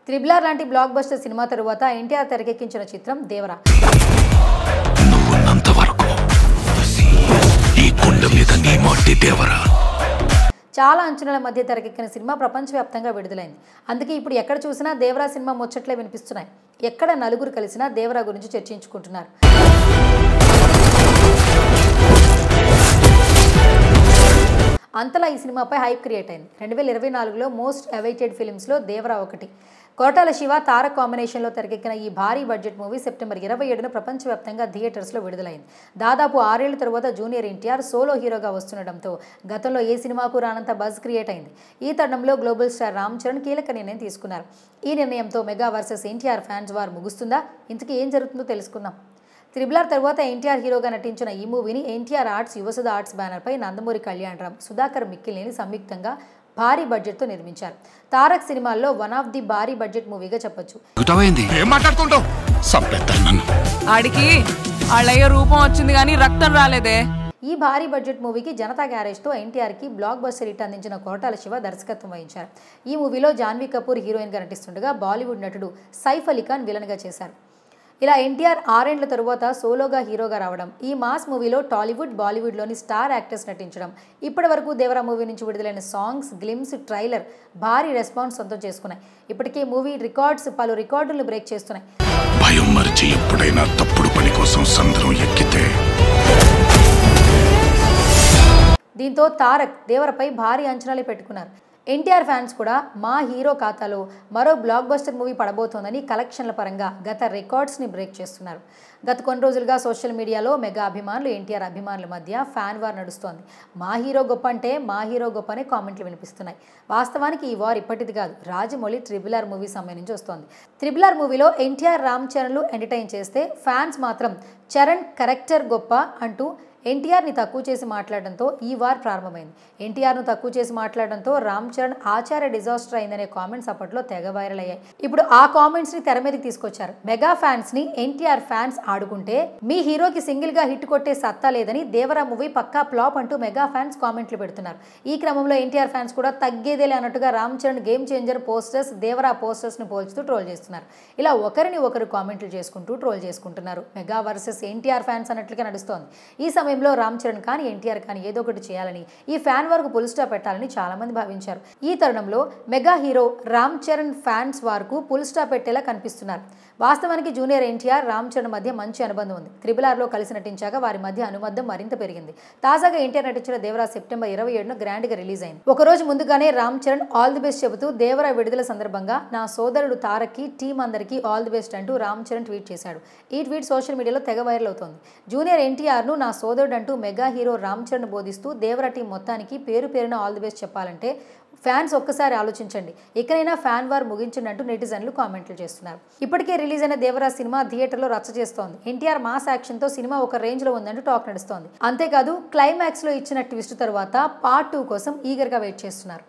Triple R లాంటి block buster cinema తరువాత ఎన్టీఆర్ తెరకెక్కించిన చిత్రం దేవరా. చాలా అంచనాల మధ్య తెరకెక్కిన సినిమా ప్రపంచవ్యాప్తంగా విడుదలైంది. అందుకే ఇప్పుడు ఎక్కడ చూసినా దేవరా సినిమా ముచ్చట్లే వినిపిస్తున్నాయి. ఎక్కడ నలుగురు కలిసినా దేవరా గురించి చర్చించుకుంటున్నారు. అంతలా ఈ సినిమాపై హైప్ క్రియేట్ అయింది. 2024లో మోస్ట్ అవైటెడ్ ఫిల్మ్స్లో దేవరా ఒకటి. కోటాల శివ తారక్ కాంబినేషన్లో తెరకెక్కిన ఈ భారీ బడ్జెట్ మూవీ సెప్టెంబర్ 27న ప్రపంచవ్యాప్తంగా థియేటర్స్లో విడుదలైంది. దాదాపు 6 ఏళ్ల తరువాత జూనియర్ ఎన్టీఆర్ సోలో హీరోగా వస్తుండటంతో గతంలో ఏ సినిమాకు రానంత బజ్ క్రియేట్ అయింది. ఈ తరుణంలో గ్లోబల్ స్టార్ రామ్ చరణ్ కీలక నిర్ణయం తీసుకున్నారు. ఈ నిర్ణయంతో mega versus NTR fans war ముగుస్తుందా? ఇంతకీ ఏం జరుగుతుందో తెలుసుకుందాం. త్రిబుల్ ఆర్ తర్వాత ఎన్టీఆర్ హీరోగా నటించిన ఈ మూవీని ఎన్టీఆర్ ఆర్ట్స్, యువసుధ ఆర్ట్స్ బ్యానర్పై నందమూరి కళ్యాణరామ్, సుధాకర్ మిక్కిలిని సంయుక్తంగా భారీ బడ్జెట్తో నిర్మించారు. తారక్ సినిమాల్లో వన్ ఆఫ్ ది భారీ బడ్జెట్ మూవీగా చెప్పొచ్చు. ఆడికి ఆళ్ళయ్య రూపం వచ్చింది కానీ రక్తం రాలేదే. ఈ భారీ బడ్జెట్ మూవీకి జనతా గ్యారేజ్తో ఎన్టీఆర్కి బ్లాక్ బస్టర్ హిట్ అందించిన కోటాల శివ దర్శకత్వం వహించారు. ఈ మూవీలో జాన్వీ కపూర్ హీరోయిన్గా నటిస్తుండగా బాలీవుడ్ నటుడు సైఫ్ అలీ ఖాన్ విలన్గా చేశారు. ఇలా ఎన్టీఆర్ 6 ఏళ్ల తరువాత సోలోగా హీరోగా రావడం, ఈ మాస్ మూవీలో టాలీవుడ్, బాలీవుడ్లోని స్టార్ యాక్టర్స్ నటించడం, ఇప్పటి వరకు దేవరా మూవీ నుంచి విడుదలైన సాంగ్స్, గ్లిమ్స్, ట్రైలర్ భారీ రెస్పాన్స్ సొంతం చేసుకున్నాయి. ఇప్పటికే మూవీ పలు రికార్డులను బ్రేక్ చేస్తున్నాయి. భయం మరిచి ఎప్పుడైనా తప్పుడు పని కోసం సంద్రం ఎక్కితే దీంతో తారక్ దేవరపై భారీ అంచనాలు పెట్టుకున్నారు. ఎన్టీఆర్ ఫ్యాన్స్ కూడా మా హీరో ఖాతాలో మరో బ్లాక్ బస్టర్ మూవీ పడబోతోందని కలెక్షన్ల పరంగా గత రికార్డ్స్ని బ్రేక్ చేస్తున్నారు. గత కొన్ని రోజులుగా సోషల్ మీడియాలో మెగా అభిమానులు, ఎన్టీఆర్ అభిమానుల మధ్య ఫ్యాన్ వార్ నడుస్తోంది. మా హీరో గొప్ప అంటే మా హీరో గొప్ప అనే కామెంట్లు వినిపిస్తున్నాయి. వాస్తవానికి ఈ వార్ ఇప్పటిది కాదు, రాజమౌళి త్రిబుల్ ఆర్ మూవీ సమయం నుంచి వస్తోంది. త్రిబుల్ ఆర్ మూవీలో ఎన్టీఆర్, రామ్ చరణ్లు ఎంటర్టైన్ చేస్తే ఫ్యాన్స్ మాత్రం చరణ్ కరెక్టర్ గొప్ప అంటూ ఎన్టీఆర్ని తక్కువ చేసి మాట్లాడడంతో ఈ వార్ ప్రారంభమైంది. ఎన్టీఆర్ను తక్కువ చేసి మాట్లాడడంతో రామ్ చరణ్ ఆచార్య డిజాస్టర్ అయిందనే కామెంట్స్ అప్పట్లో తెగ వైరల్ అయ్యాయి. ఇప్పుడు ఆ కామెంట్స్ని తెర మీదకి తీసుకొచ్చారు. మెగా ఫ్యాన్స్ని ఎన్టీఆర్ ఫ్యాన్స్ ఆడుకుంటే మీ హీరోకి సింగిల్గా హిట్ కొట్టే సత్తా లేదని దేవరా మూవీ పక్కా ఫ్లాప్ అంటూ మెగా ఫ్యాన్స్ కామెంట్లు పెడుతున్నారు. ఈ క్రమంలో ఎన్టీఆర్ ఫ్యాన్స్ కూడా తగ్గేదేలే అన్నట్టుగా Ram Charan game changer posters, Devara పోస్టర్స్ని పోల్చుతూ ట్రోల్ చేస్తున్నారు. ఇలా ఒకరిని ఒకరు కామెంట్లు చేసుకుంటూ ట్రోల్ చేసుకుంటున్నారు. మెగా వర్సెస్ ఎన్టీఆర్ ఫ్యాన్స్ అన్నట్లుగా నడుస్తోంది. ఈ సమయంలో రామ్ చరణ్ కానీ ఎన్టీఆర్ కానీ ఏదో ఒకటి చేయాలని, ఈ ఫ్యాన్ వరకు పుల్ స్టాప్ పెట్టాలని చాలా మంది భావించారు. ఈ తరుణంలో mega hero Ram Charan fans వారికి పుల్ స్టాప్ పెట్టేలా కనిపిస్తున్నారు. వాస్తవానికి జూనియర్ ఎన్టీఆర్, రామ్ చరణ్ మధ్య మంచి అనుబంధం ఉంది. త్రిబుల్ ఆర్లో కలిసి నటించాక వారి మధ్య అనుబంధం మరింత పెరిగింది. తాజాగా ఎన్టీఆర్ నటించిన దేవరా సెప్టెంబర్ 27న గ్రాండ్గా రిలీజ్ అయింది. ఒకరోజు ముందుగానే Ram Charan all the best చెబుతూ దేవరా విడుదల సందర్భంగా నా సోదరుడు తారక్కి, టీం అందరికీ ఆల్ ది బెస్ట్ అంటూ రామ్ చరణ్ ట్వీట్ చేశాడు. ఈ ట్వీట్ సోషల్ మీడియాలో తెగ వైరల్ అవుతోంది. జూనియర్ ఎన్టీఆర్ను నా సోదరుడు అంటూ మెగా హీరో రామ్ చరణ్ బోధిస్తూ దేవరా టీం మొత్తానికి పేరు పేరున ఆల్ ది బెస్ట్ చెప్పాలంటే ఫ్యాన్స్ ఒక్కసారి ఆలోచించండి, ఇకనైనా ఫ్యాన్ వార్ ముగించండి అంటూ నెటిజన్లు కామెంట్లు చేస్తున్నారు. ఇప్పటికే రిలీజ్ అయిన దేవరా సినిమా థియేటర్లో రచ్చ చేస్తోంది. ఎన్టీఆర్ మాస్ యాక్షన్తో సినిమా ఒక రేంజ్లో ఉందంటూ టాక్ నడుస్తోంది. అంతేకాదు క్లైమాక్స్లో ఇచ్చిన ట్విస్ట్ తర్వాత పార్ట్ 2 కోసం ఈగర్గా వెయిట్ చేస్తున్నారు.